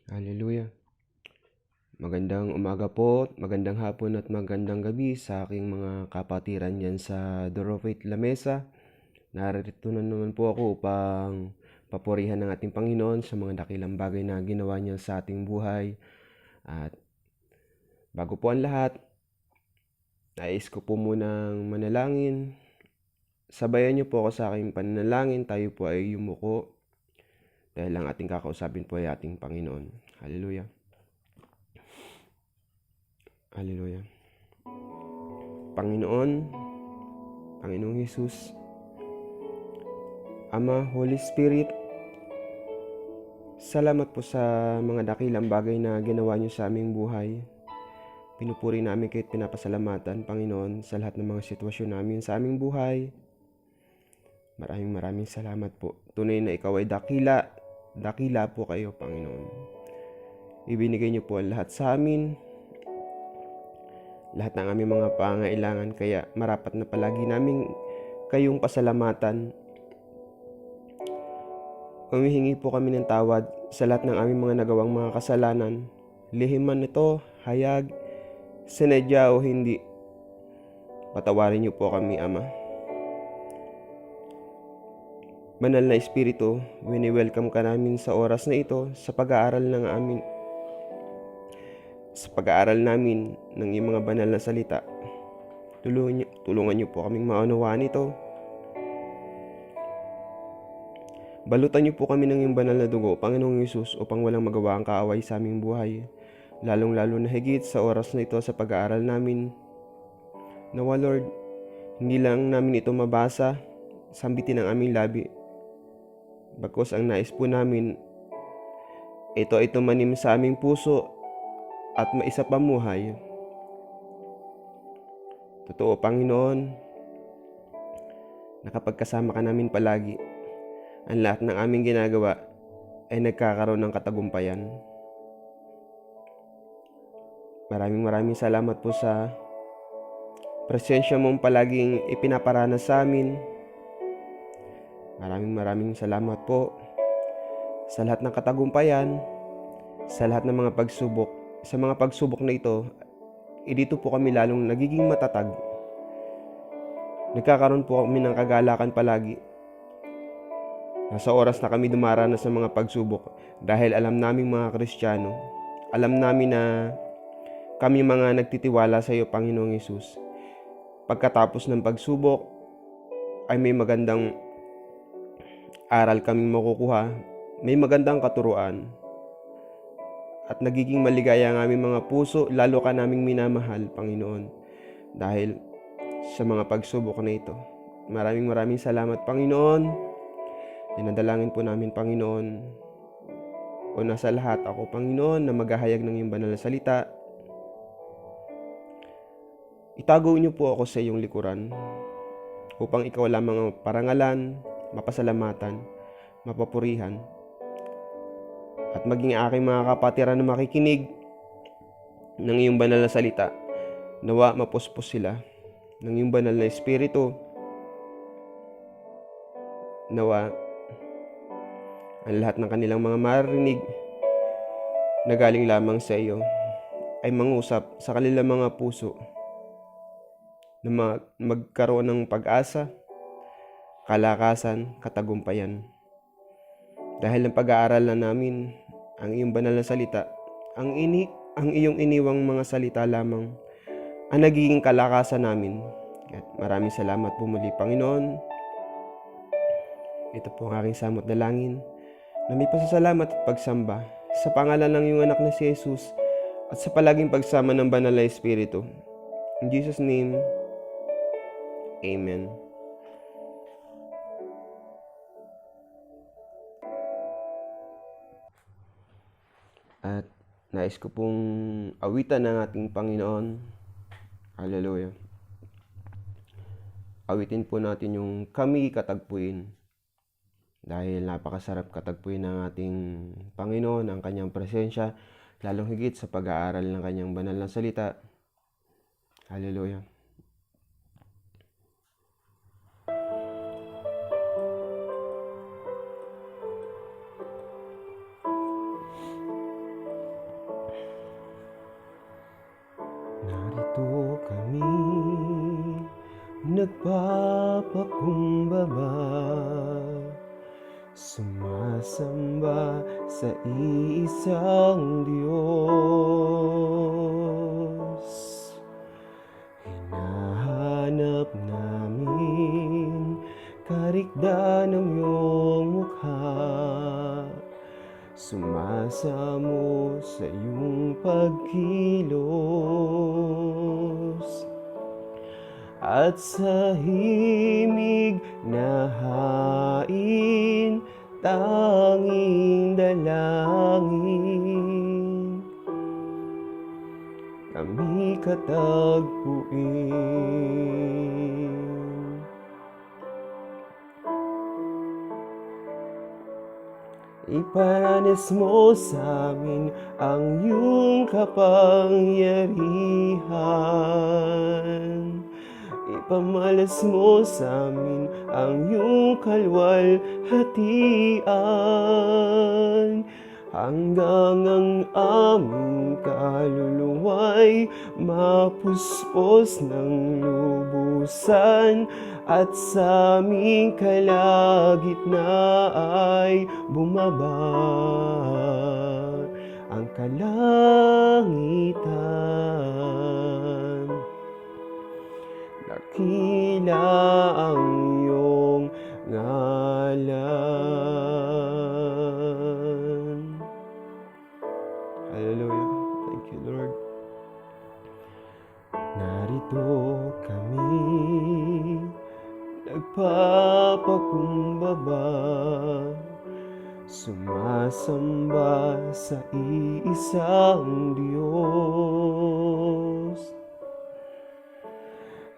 Hallelujah. Magandang umaga po, magandang hapon at magandang gabi sa aking mga kapatiran dyan sa Door of Faith Lamesa. Narito na naman po ako upang papurihan ng ating Panginoon sa mga dakilang bagay na ginawa niya sa ating buhay. At bago po ang lahat, nais ko po munang manalangin. Sabayan niyo po ako sa aking pananalangin, tayo po ay yumuko dahil ang ating kakausapin po ay ating Panginoon. Hallelujah. Hallelujah. Panginoong Jesus, Ama, Holy Spirit, salamat po sa mga dakilang bagay na ginawa niyo sa aming buhay. Pinupuri namin kayo't pinapasalamatan, Panginoon, sa lahat ng mga sitwasyon namin sa aming buhay. Maraming salamat po. Tunay na ikaw ay dakila po kayo, Panginoon. Ibinigay niyo po ang lahat sa amin, lahat ng aming mga pangailangan, kaya marapat na palagi namin kayong pasalamatan. Humihingi po kami ng tawad sa lahat ng aming mga nagawang mga kasalanan, lihim man ito, hayag, sinadya o hindi. Patawarin niyo po kami, Ama. Banal na Espiritu, wini-welcome ka namin sa oras na ito sa pag-aaral namin ng iyong mga banal na salita. Tulungan niyo po kaming maunawaan ito. Balutan niyo po kami ng iyong banal na dugo, Panginoong Hesus, upang walang magawa ang kaaway sa aming buhay, lalong-lalo na higit sa oras na ito sa pag-aaral namin. Nawa, Lord, hindi lang namin ito mabasa, sambitin ang aming labi. Bagkus ang nais po namin, ito ay tumanim sa aming puso at maisa pamuhay. Totoo, Panginoon, nakapagkasama ka namin palagi. Ang lahat ng aming ginagawa ay nagkakaroon ng katagumpayan. Maraming salamat po sa presensya mong palaging ipinaparana sa amin. Maraming salamat po sa lahat ng katagumpayan, sa lahat ng mga pagsubok. Sa mga pagsubok na ito, dito po kami lalong nagiging matatag. Nagkakaroon po kami ng kagalakan palagi. Nasa oras na kami dumaranas sa mga pagsubok dahil alam naming mga Kristiyano, alam namin na kami mga nagtitiwala sa iyo, Panginoong Hesus. Pagkatapos ng pagsubok ay may magandang aral kaming makukuha, may magandang katuruan, at nagiging maligaya ang aming mga puso, lalo ka naming minamahal, Panginoon, dahil sa mga pagsubok na ito. Maraming salamat, Panginoon. Dinadalangin po namin, Panginoon, o nasa lahat ako, Panginoon, na maghahayag ng iyong banal na salita. Itago niyo po ako sa iyong likuran upang ikaw lamang ang parangalan, mapasalamatan, mapapurihan, at maging aking mga kapatiran na makikinig ng iyong banal na salita. Nawa mapuspos sila ng iyong banal na Espiritu. Nawa ang lahat ng kanilang mga marinig na galing lamang sa iyo ay mangusap sa kanilang mga puso na magkaroon ng pag-asa, kalakasan, katagumpayan. Dahil ang pag-aaral na namin ang iyong banal na salita, ang iyong iniwang mga salita lamang ang nagiging kalakasan namin. At maraming salamat po muli, Panginoon. Ito po ang aking samot dalangin na may pasasalamat at pagsamba sa pangalan ng iyong anak na si Jesus at sa palaging pagsama ng banal na Espiritu. In Jesus' name, Amen. At nais ko pong awitan ng ating Panginoon. Hallelujah. Awitin po natin yung Kami Katagpuin. Dahil napakasarap katagpuin ng ating Panginoon, ang kanyang presensya, lalong higit sa pag-aaral ng kanyang banal na salita. Hallelujah. kami nagpapakumbaba, sumasamba sa iisang Diyos. Hinahanap namin karikda ng iyong mukha, sumasamo sa iyong pagkilos, at sa himig na hain tanging dalangin kami katagpuin. Iparanas mo sa amin ang iyong kapangyarihan, ipamalas mo sa amin ang iyong kalwalhatian, hanggang ang aming kaluluwa'y mapuspos ng lubusan, at sa aming kalagitnaan ay bumaba ang kalangitan. Dakila ang iyong ngalan. Hallelujah. Thank you, Lord. Narito kami nagpapakumbaba, sumasamba sa iisang Diyos.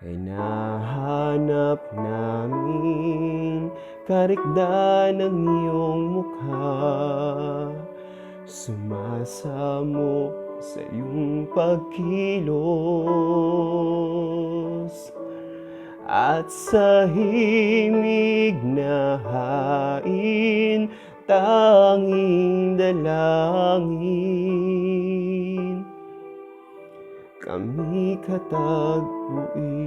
Hinahanap namin karikda ng iyong mukha, sumasamo sa iyong pagkilos, at sa himig na hain tanging dalangin kami katagpuin.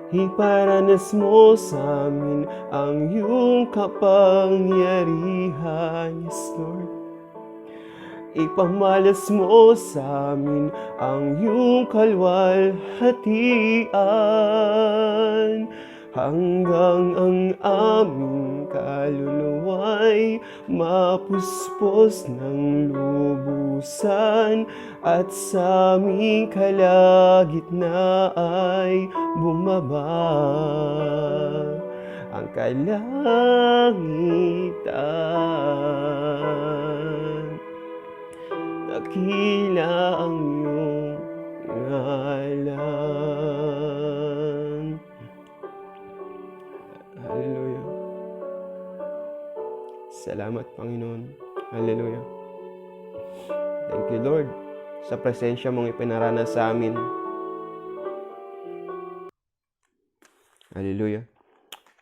Iparanas mo sa amin ang iyong kapangyarihan, yes Lord. Ipamalas mo sa amin ang iyong kalwalhatian, hanggang ang aming kaluluwa'y mapuspos ng lubusan, at sa aming kalagitnaan ay bumaba ang kalangitan. Dakila ang iyong ngalan. Hallelujah. Salamat, Panginoon. Hallelujah. Thank you, Lord, sa presensya mong ipinaranas sa amin. Hallelujah.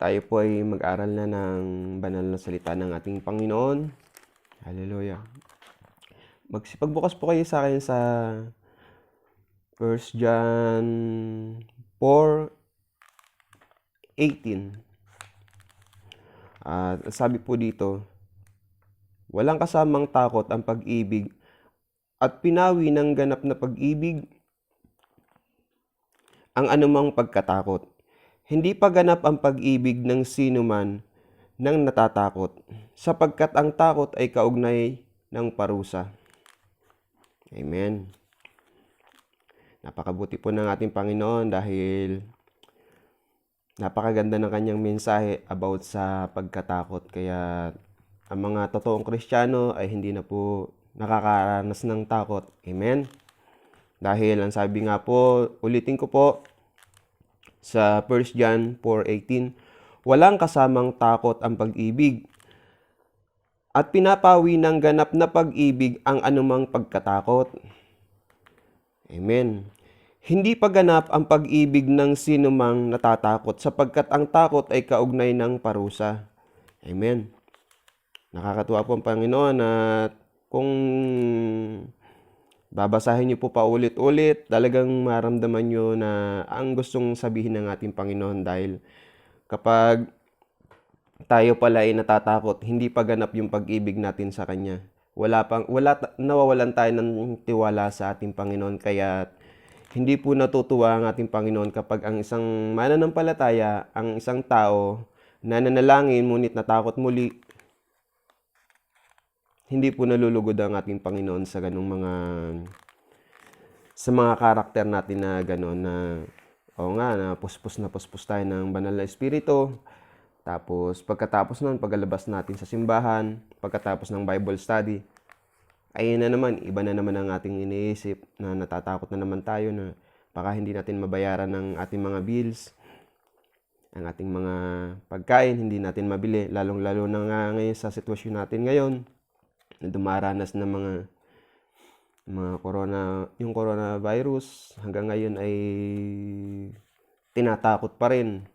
Tayo po ay mag-aral na ng banal na salita ng ating Panginoon. Hallelujah. Magsipagbukas po kayo sa akin sa 1 John 4:18. At sabi po dito, walang kasamang takot ang pag-ibig, at pinawi ng ganap na pag-ibig ang anumang pagkatakot. Hindi pa ganap ang pag-ibig ng sino man nang natatakot, sapagkat ang takot ay kaugnay ng parusa. Amen. Napakabuti po ng ating Panginoon dahil napakaganda ng kanyang mensahe about sa pagkatakot. Kaya ang mga totoong Kristiyano ay hindi na po nakakaranas ng takot. Amen. Dahil ang sabi nga po, ulitin ko po, sa 1 John 4:18, walang kasamang takot ang pag-ibig, at pinapawi ng ganap na pag-ibig ang anumang pagkatakot. Amen. Hindi pa ganap ang pag-ibig ng sinumang natatakot, sapagkat ang takot ay kaugnay ng parusa. Amen. Nakakatuwa po ang Panginoon at kung Babasahin niyo po paulit-ulit, talagang maramdaman niyo na ang gustong sabihin ng ating Panginoon dahil kapag tayo pala ay natatakot, hindi pa ganap yung pag-ibig natin sa Kanya. Nawawalan tayo ng tiwala sa ating Panginoon kaya hindi po natutuwa ang ating Panginoon kapag ang isang mananampalataya, ang isang tao na nanalangin ngunit natakot muli, hindi po nalulugod ang ating Panginoon sa mga karakter natin na gano'n na o nga na puspos tayo ng banal na espiritu. Tapos pagkatapos nun, pagkalabas natin sa simbahan, pagkatapos ng Bible study, ayun na naman, iba na naman ang ating iniisip na natatakot na naman tayo na baka hindi natin mabayaran ng ating mga bills, ang ating mga pagkain, hindi natin mabili. Lalong-lalo na nga ngayon sa sitwasyon natin ngayon, na dumaranas ng yung coronavirus, hanggang ngayon ay tinatakot pa rin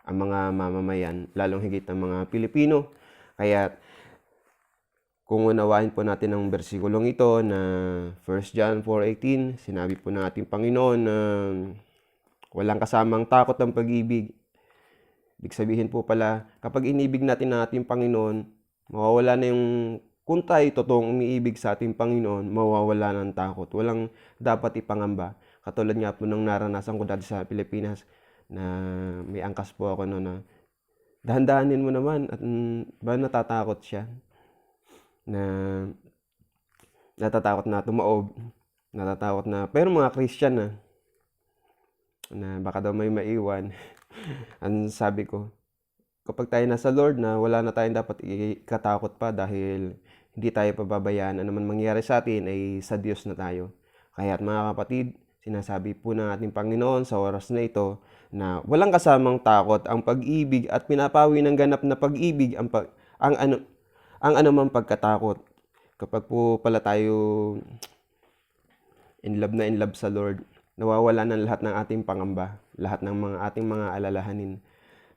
ang mga mamamayan, lalong higit ang mga Pilipino. Kaya kung unawain po natin ang bersikulong ito na 1 John 4:18, sinabi po ng ating Panginoon na walang kasamang takot ang pag-ibig. Ibig sabihin po pala, kapag inibig natin ang ating Panginoon, mawawala na yung kung tayo totoong umiibig sa ating Panginoon, mawawala ng takot. Walang dapat ipangamba. Katulad nga po nung naranasan ko dati sa Pilipinas na may angkas po ako noon na dahan-dahanin mo naman at ba natatakot siya na natatakot na tumaob, natatakot na pero mga Christian na baka daw may maiwan. Ang sabi ko, kapag tayo nasa Lord na wala na tayong dapat ikatakot pa dahil hindi tayo pababayaan, ano man mangyari sa atin ay sa Diyos na tayo. Kaya mga kapatid, sinasabi po ng ating Panginoon sa oras na ito na walang kasamang takot ang pag-ibig at pinapawi ng ganap na pag-ibig ang anumang pagkatakot. Kapag po pala tayo in love sa Lord, nawawala ng lahat ng ating pangamba, lahat ng ating mga alalahanin.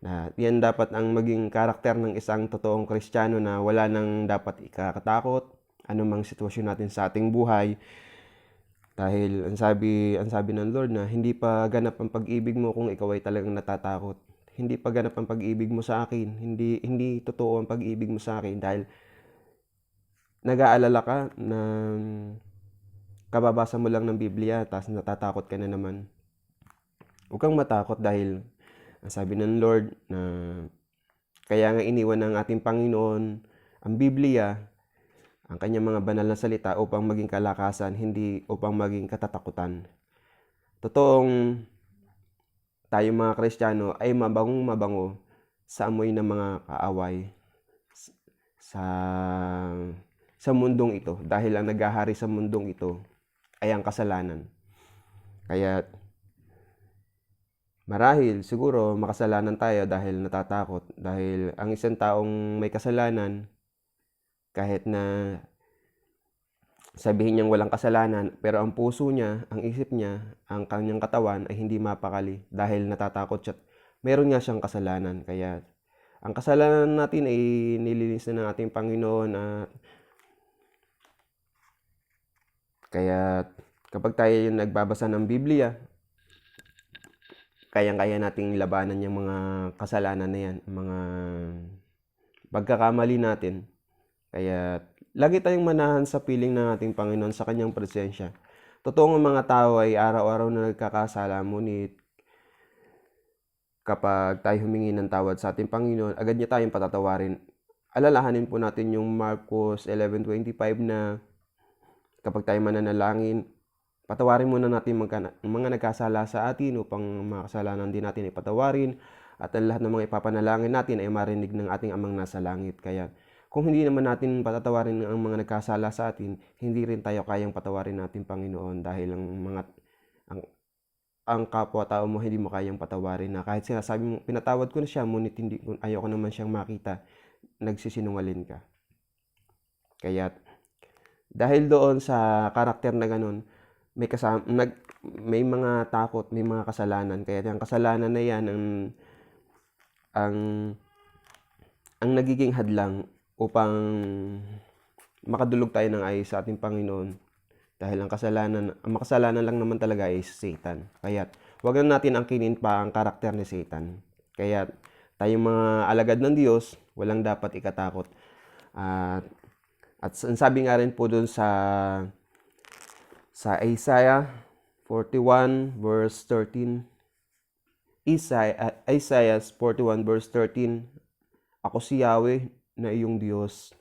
Na yan dapat ang maging karakter ng isang totoong Kristiyano na wala nang dapat ikakatakot, anumang sitwasyon natin sa ating buhay. Dahil ang sabi ng Lord na hindi pa ganap ang pag-ibig mo kung ikaw ay talagang natatakot. Hindi pa ganap ang pag-ibig mo sa akin. Hindi totoo ang pag-ibig mo sa akin dahil nag-aalala ka na kababasa mo lang ng Biblia tapos natatakot ka na naman. Huwag kang matakot dahil ang sabi ng Lord na kaya nga iniwan ng ating Panginoon ang Biblia, ang kanyang mga banal na salita upang maging kalakasan, hindi upang maging katatakutan. Totoong tayo mga Kristiyano ay mabangong mabango sa amoy ng mga kaaway sa mundong ito dahil ang naghahari sa mundong ito ay ang kasalanan. Kaya marahil, siguro, makasalanan tayo dahil natatakot. Dahil ang isang taong may kasalanan, kahit na sabihin niyang walang kasalanan, pero ang puso niya, ang isip niya, ang kanyang katawan ay hindi mapakali dahil natatakot siya. Meron nga siyang kasalanan. Kaya ang kasalanan natin ay nilinis na ng ating Panginoon. Kaya kapag tayo yung nagbabasa ng Biblia, kayang-kaya nating labanan yung mga kasalanan na yan, mga pagkakamali natin. Kaya lagi tayong manahan sa piling ng ating Panginoon sa kanyang presensya. Totoong mga tao ay araw-araw na nagkakasala, ngunit kapag tayo humingi ng tawad sa ating Panginoon, agad niya tayong patatawarin. Alalahanin po natin yung Marcos 11:25 na kapag tayo mananalangin, patawarin muna natin mga nagkasala sa atin upang mga kasalanan din natin ay patawarin at ang lahat ng mga ipapanalangin natin ay marinig ng ating Amang nasa langit. Kaya kung hindi naman natin patatawarin ang mga nagkasala sa atin, hindi rin tayo kayang patawarin natin Panginoon dahil ang kapwa-tao mo hindi mo kayang patawarin na kahit sinasabi mo, pinatawad ko na siya, ngunit ayoko naman siyang makita, nagsisinungaling ka. Kaya dahil doon sa karakter na ganun, may mga takot, may mga kasalanan. Kaya yung kasalanan na yan ang nagiging hadlang upang makadulog tayo ng ayos sa ating Panginoon. Dahil ang makasalanan lang naman talaga ay si Satan. Kaya wag na natin angkinin pa ang karakter ni Satan. Kaya tayong mga alagad ng Diyos, walang dapat ikatakot. At ang sabi nga rin po dun sa Isaiah 41 verse 13, Isaiah 41 verse 13, ako si Yahweh na iyong Diyos,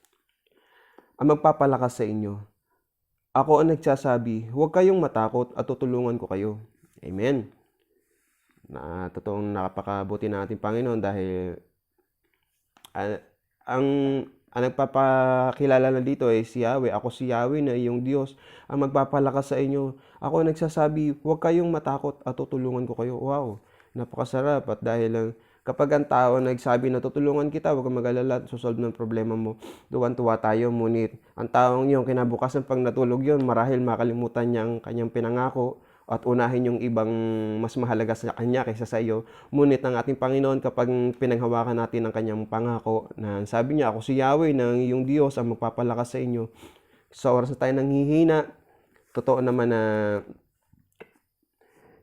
ang magpapalakas sa inyo. Ako ang nagsasabi, huwag kayong matakot at tutulungan ko kayo. Amen. Totoong napakabuti na ating Panginoon dahil ang nagpapakilala na dito ay si Yahweh. Ako si Yahweh na iyong Diyos, ang magpapalakas sa inyo. Ako ang nagsasabi, huwag kayong matakot at tutulungan ko kayo. Wow, napakasarap. At dahil kapag ang tao nagsabi na tutulungan kita, huwag kang mag-alala, susolve ng problema mo, tuwan-tuwa tayo. Ngunit ang taong yung kinabukasan pag natulog yun, marahil makalimutan niya ang kanyang pinangako at unahin yung ibang mas mahalaga sa kanya kaysa sa iyo. Ngunit ang ating Panginoon, kapag pinanghawakan natin ang kanyang pangako na sabi niya, ako si Yahweh ng iyong Diyos ang magpapalakas sa inyo. Sa oras na tayo nanghihina, totoo naman na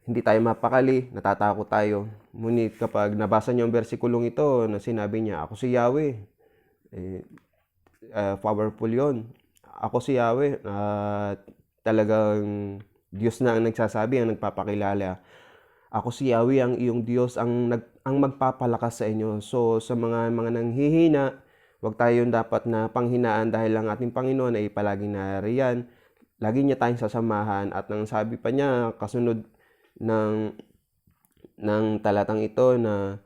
hindi tayo mapakali, natatakot tayo. Ngunit kapag nabasa niyo ang versikulong ito na sinabi niya, ako si Yahweh, powerful yon. Ako si Yahweh, talagang Diyos na ang nagsasabi, ang nagpapakilala. Ako si Yahweh, ang iyong Diyos, ang magpapalakas sa inyo. So, sa mga nanghihina, huwag tayong dapat na panghinaan dahil ang ating Panginoon ay palaging nariyan. Lagi niya tayong sasamahan at nang sabi pa niya, kasunod ng talatang ito na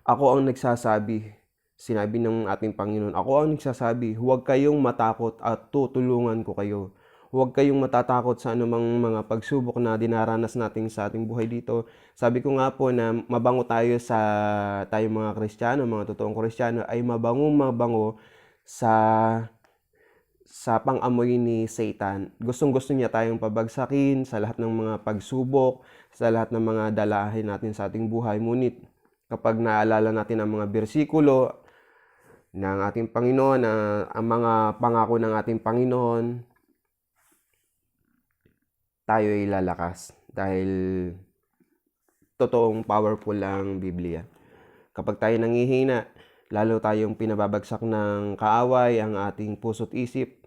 ako ang nagsasabi, sinabi ng ating Panginoon, ako ang nagsasabi, huwag kayong matakot at tutulungan ko kayo. Huwag kayong matatakot sa anumang mga pagsubok na dinaranas natin sa ating buhay dito. Sabi ko nga po na mabango tayo tayong mga Kristiyano, mga totoong Kristiyano, ay mabango sa pang-amoy ni Satan. Gustong-gusto niya tayong pabagsakin sa lahat ng mga pagsubok, sa lahat ng mga dalahin natin sa ating buhay. Ngunit kapag naalala natin ang mga bersikulo ng ating Panginoon, ang mga pangako ng ating Panginoon, tayo ay lalakas dahil totoong powerful ang Biblia. Kapag tayo nanghihina, lalo tayong pinababagsak ng kaaway ang ating puso't isip,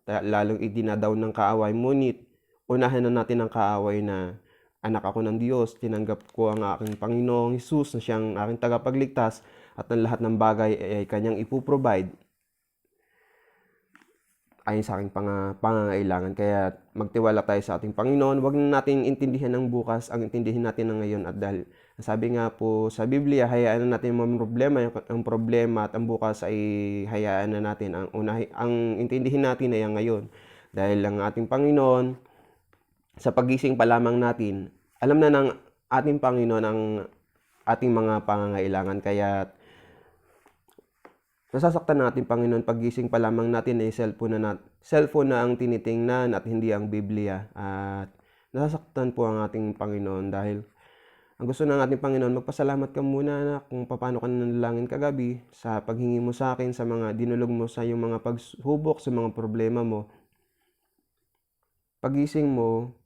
lalong idinadown ng kaaway. Ngunit unahin na natin ang kaaway na anak ako ng Diyos, tinanggap ko ang aking Panginoong Hesus na siyang aking tagapagligtas at ang lahat ng bagay ay kanyang ipuprovide ayon sa aking pangangailangan. Kaya magtiwala tayo sa ating Panginoon. Huwag na natin intindihan ng bukas, ang intindihin natin ng ngayon. At dahil sabi nga po sa Biblia, hayaan na natin ang problema at ang bukas ay hayaan na natin. Ang intindihin natin ay ang ngayon. Dahil ang ating Panginoon, sa pagising pa lamang natin, alam na ng ating Panginoon ang ating mga pangangailangan. Kaya nasasaktan natin, Panginoon, pagising pa lamang natin ay cellphone na ang tinitingnan at hindi ang Biblia. At nasasaktan po ang ating Panginoon dahil ang gusto ng ating Panginoon, magpasalamat ka muna na kung paano ka nanalangin kagabi sa paghingi mo sa akin, sa mga dinulog mo sa iyong mga pagsubok, sa mga problema mo. Pagising mo,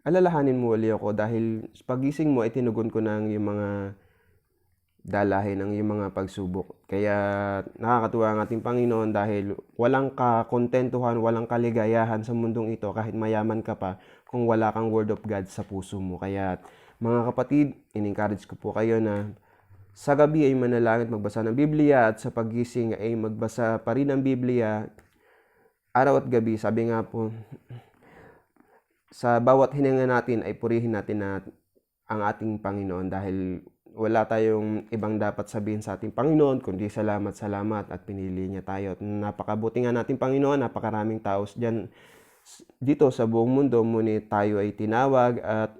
alalahanin mo ulit ako dahil pagising mo ay tinugon ko na ang iyong mga dalahin ang iyong mga pagsubok. Kaya nakakatuwa ang ating Panginoon dahil walang kakontentuhan, walang kaligayahan sa mundong ito kahit mayaman ka pa kung wala kang Word of God sa puso mo. Kaya mga kapatid, in-encourage ko po kayo na sa gabi ay manalangin, magbasa ng Biblia at sa pagising ay magbasa pa rin ng Biblia araw at gabi. Sabi nga po, sa bawat hininga natin ay purihin natin na ang ating Panginoon dahil wala tayong ibang dapat sabihin sa ating Panginoon kundi salamat at pinili niya tayo. At napakabuti nga nating Panginoon, napakaraming tao dito sa buong mundo, ngunit tayo ay tinawag at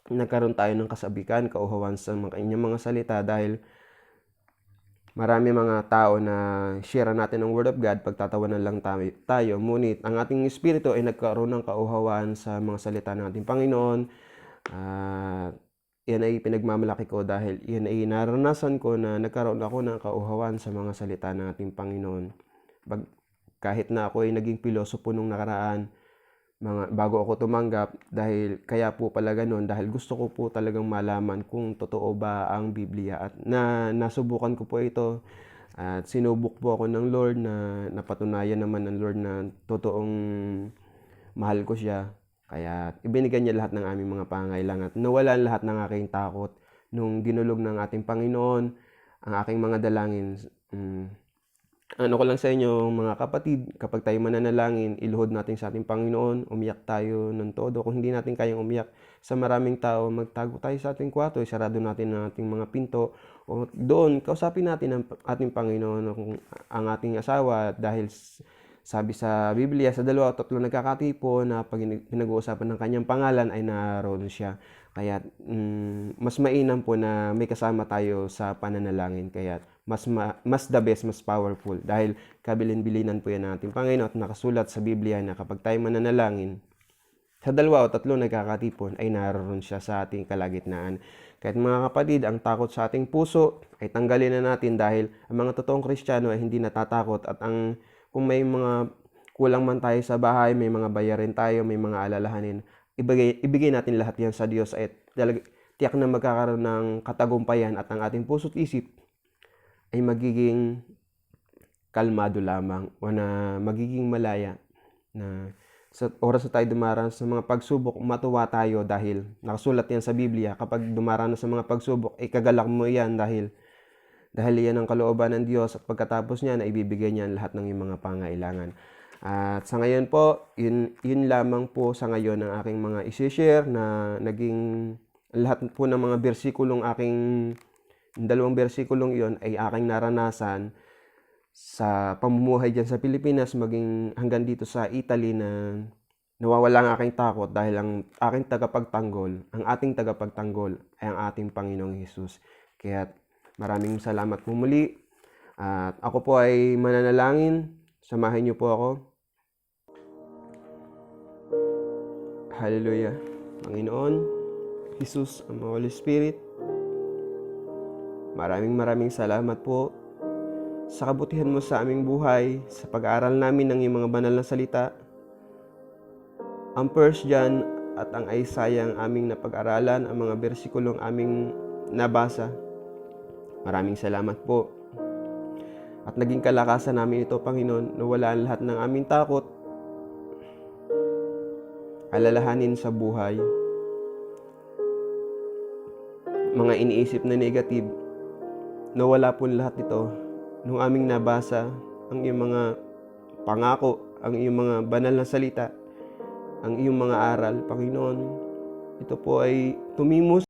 nagkaroon tayo ng kasabikan, kauhawan sa kanyang mga salita dahil marami mga tao na share natin ng Word of God, pagtatawanan lang tayo. Ngunit ang ating espiritu ay nagkaroon ng kauhawan sa mga salita ng ating Panginoon. Yan ay pinagmamalaki ko dahil yan ay naranasan ko na nagkaroon ako ng kauhawan sa mga salita ng ating Panginoon. Kahit na ako ay naging pilosopo nung nakaraan, bago ako tumanggap, dahil kaya po pala gano'n, dahil gusto ko po talagang malaman kung totoo ba ang Biblia, at nasubukan ko po ito at sinubok po ako ng Lord, na napatunayan naman ng Lord na totoong mahal ko siya. Kaya ibinigay niya lahat ng aming mga pangangailangan at nawala lahat ng aking takot nung dinulog ng ating Panginoon ang aking mga dalangin. Ano ko lang sa inyo mga kapatid, kapag tayo mananalangin, iluhod natin sa ating Panginoon, umiyak tayo ng todo. Kung hindi natin kayang umiyak sa maraming tao, magtago tayo sa ating kwarto, isarado natin ang ating mga pinto, o doon, kausapin natin ang ating Panginoon, ang ating asawa, dahil sabi sa Biblia, sa 2 o 3 nagkakatipon, na pag pinag-uusapan ng kanyang pangalan ay naroon siya. Kaya mas mainam po na may kasama tayo sa pananalangin. Kaya mas the best, mas powerful. Dahil kabilin-bilinan po yan ng ating Panginoon at nakasulat sa Biblia na kapag tayo mananalangin, sa 2 o 3 nagkakatipon ay naroon siya sa ating kalagitnaan. Kahit mga kapatid, ang takot sa ating puso ay tanggalin na natin, dahil ang mga totoong Kristiyano ay hindi natatakot, at kung may mga kulang man tayo sa bahay, may mga bayarin tayo, may mga alalahanin, ibigay natin lahat yan sa Diyos, at tiyak na magkakaroon ng katagumpayan, at ang ating puso't isip ay magiging kalmado lamang, o na magiging malaya, na sa oras na tayo dumaranas sa mga pagsubok, matuwa tayo, dahil nakasulat yan sa Biblia, kapag dumaranas sa mga pagsubok, ikagalak mo yan, dahil yan ang kalooban ng Diyos, at pagkatapos niya na ibibigay niya lahat ng iyong mga pangailangan. At sa ngayon po, yun lamang po sa ngayon ang aking mga isi-share, na naging lahat po ng mga bersikulong yung 2 bersikulong iyon ay aking naranasan sa pamumuhay dyan sa Pilipinas, maging hanggang dito sa Italy, na nawawala ang aking takot, dahil ang ating tagapagtanggol ay ang ating Panginoong Hesus. Kaya maraming salamat po muli, at ako po ay mananalangin. Samahin niyo po ako. Hallelujah. Panginoon Hesus, ang Holy Spirit, maraming salamat po sa kabutihan mo sa aming buhay, sa pag-aaral namin ng iyong mga banal na salita. Ang 1 John at ang Isaiah ang aming napag-aralan, ang mga bersikulong aming nabasa. Maraming salamat po. At naging kalakasan namin ito, Panginoon, na wala lahat ng aming takot, alalahanin sa buhay, mga iniisip na negative, nawala po lahat ito nung aming nabasa ang iyong mga pangako, ang iyong mga banal na salita, ang iyong mga aral, Panginoon. Ito po ay tumimos